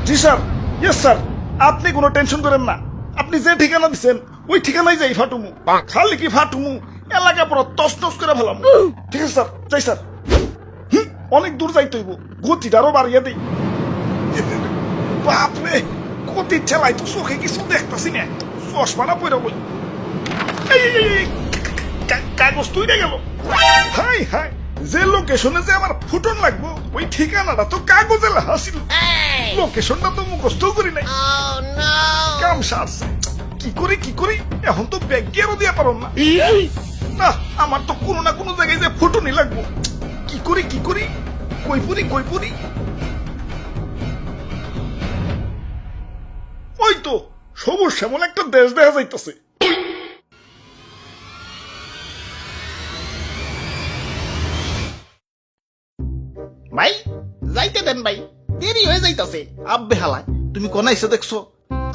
জি sir, yes sir, আপনি কোনো tension করেন না। আপনি যে ঠিকানা দিচ্ছেন ওই ঠিকানায় যাই ফাটুমু। খালি কি ফাটুমু, এলাকা পুরো তছনছ করে ফেলাম। ঠিক আছে স্যার, যাই স্যার। অনেক দূর যাইতে হইব, গতিটা আরো বাড়িয়ে দিই। বাপরে, গতি ঠেলাই তো চোখে কিছু দেখতেছি না, চশমাটা পরে বই। কাগজ তুই গেল। হাই হাই, যে লোকেশনে যে আমার ফুটন লাগবো ওই ঠিকানাটা তো কাগজে লেখা ছিল। লোকেশনটা তো মুখস্থ করি নাই। কাম সারছে, কি করি এখন তো ব্যাগ গিয়ারও দিয়া পারো না। না, আমার তো কোনো না কোনো জায়গায় যে ফুটনই লাগবো। কি করি কই পুরি। ওই তো সবুজ শ্যামল একটা দেশ দেখা যাইতেছে। ভাই যাইতে দেন ভাই, দেরি হয়ে যাইতাছে। আব্বে হালায়, তুমি কোন আইসে দেখছো?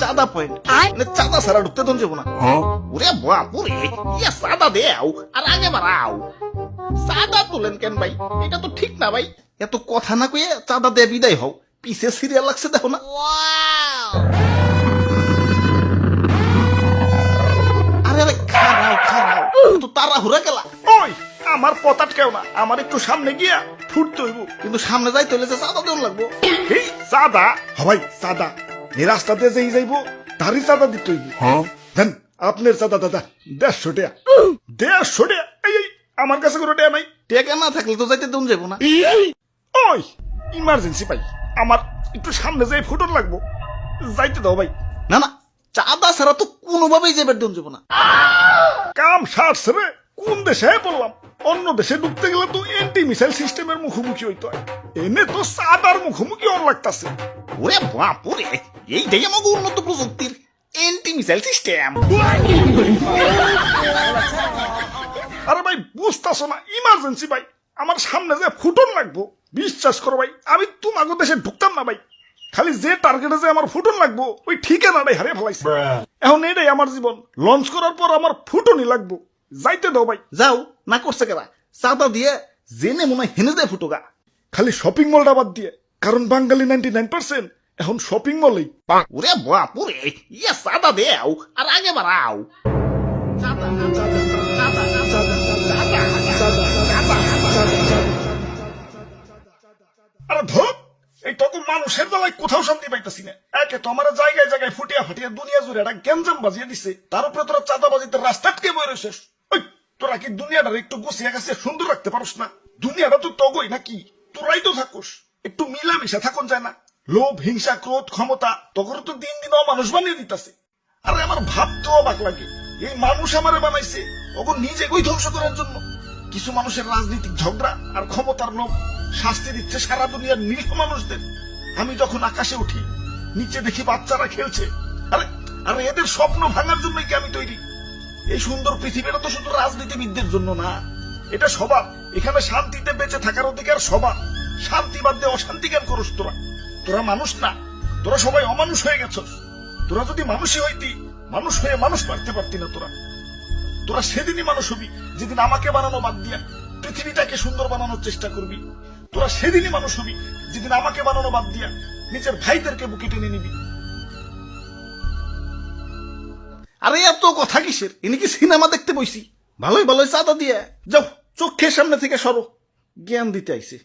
চাঁদা পয়েন্ট, চাঁদা ছাড়া ঢুকতে দন যাবো না। ওরে বাপুরে, ইয়া চাঁদা দেও আর আগে বাড়াও। চাঁদা তুলেন কেন ভাই? এটা তো ঠিক না ভাই। এত কথা না কয়ে চাঁদা দিয়ে বিদায় হও, পিছে সিরিয়াল লাগছে দেখো না। আরে আরে খারাও, তো তারা হুরা গেলা। ওই আমার পথ আটকেও না, আমার একটু সামনে গিয়া ফুটতে হইব। কিন্তু সামনে যাইতে হলে যে চাঁদা দেন লাগবো। এই চাঁদা হবাই চাঁদা, এই রাস্তা দিয়ে যেই যাইব তারই চাঁদা দিতে হইব। দেন আপনার চাঁদা দাদা 150 টাকা। 150 টাকা? এই আমার কাছে কোনো টাকা নাই। টেকা না থাকলে তো যাইতে দেন যাবো না। ওই ইমার্জেন্সি ভাই, আমার একটু সামনে যাই ফুটন লাগবো, যাইতে দাও ভাই। না না, চাঁদা ছাড়া তো কোনোভাবেই যাবে দেন যাবো না। কাম সারছে রে, কোন দেশে বললাম? অন্য দেশে ঢুকতে গেলে তো এন্টি মিসাইল সিস্টেমের মুখোমুখি হইতে হয়, এনে তো চাঁদার মুখোমুখি ওর লাগতাছে। ওরে বাপুরে, এইটাই আমাকে উন্নত প্রযুক্তির এন্টি মিসাইল সিস্টেম। আরে ভাই বুঝতেছো না, ইমার্জেন্সি ভাই, আমার সামনে যে ফুটন লাগবো। বিশ্বাস করো ভাই, আমি তোমাকে দেশে ঢুকতাম না ভাই। খালি যে টার্গেটে যে আমার ফুটন লাগবো ওই ঠিকানাটাই হারিয়ে ফেলাইছে। এখন এটাই আমার জীবন, লঞ্চ করার পর আমার ফুটনই লাগবো, যাইতে দাও ভাই। যাও না করছে কেরা, চাঁদা দিয়ে জেনে মনে হয় হেনে যায় ফুটোগা। খালি শপিং মলটা বাদ দিয়ে, কারণ বাঙালি 99% এখন শপিং মলেই। ওরে বাপুরে, ইয়া চাঁদা দেও আর আগে বাড়াও। চাঁদা, চাঁদা, চাঁদা, চাঁদা, আরে ধর, এই তত মানুষের বেলায় কোথাও শান্তি পাইতেছি না। একে তো আমার জায়গায় জায়গায় ফুটিয়া ফাটিয়া দুনিয়া জুড়ে একটা গ্যাঞ্জাম বাজিয়ে দিছে, তার উপরে তোরা চাঁদাবাজিতে রাস্তা আটকে বয়ে রয়েছিস। ওই তোরা কি দুনিয়াটার একটু গুছিয়ে গেছে সুন্দর রাখতে পারস না? দুনিয়াটা তো তগই নাকি, তোরাই তো থাকুস, একটু মিলামিশা থাকুন যায় না? লোভ, হিংসা, ক্রোধ, ক্ষমতা তখন তো দিন দিন মানুষ বানিয়ে দিতেছে। আরে আমার ভাবতেও অবাক লাগে, এই মানুষ আমারে বানাইছে ওকে নিজে কই ধ্বংস করার জন্য। কিছু মানুষের রাজনৈতিক ঝগড়া আর ক্ষমতার লোভ শাস্তি দিচ্ছে সারা দুনিয়ার নিরীহ মানুষদের। আমি যখন আকাশে উঠি, নিচে দেখি বাচ্চারা খেলছে। আরে আরে এদের স্বপ্ন ভাঙার জন্য কি আমি তৈরি? এই সুন্দর পৃথিবীটা তো শুধু রাজনীতিবিদদের জন্য না, এটা সবার। এখানে শান্তিতে বেঁচে থাকার অধিকার সবার। শান্তি বাদ দিয়ে অশান্তি জ্ঞান করস তোরা? তোরা মানুষ না, তোরা সবাই অমানুষ হয়ে গেছস। তোরা যদি মানুষই হইতি, মানুষ হয়ে মানুষ মারতে পারতি না। তোরা সেদিনই মানুষ হবি যেদিন আমাকে বানানো বাদ দিয়া পৃথিবীটাকে সুন্দর বানানোর চেষ্টা করবি। তোরা সেদিনই মানুষ হবি যেদিন আমাকে বানানো বাদ দিয়া নিজের ভাইদেরকে বুকে টেনে নিবি। আরে এত কথা কিসের? ইনি কি সিনেমা দেখতে বইছি? ভালোই ভালোই চাঁদা দিয়ে যাও, চোখের সামনে থেকে সরো, জ্ঞান দিতে আইছে।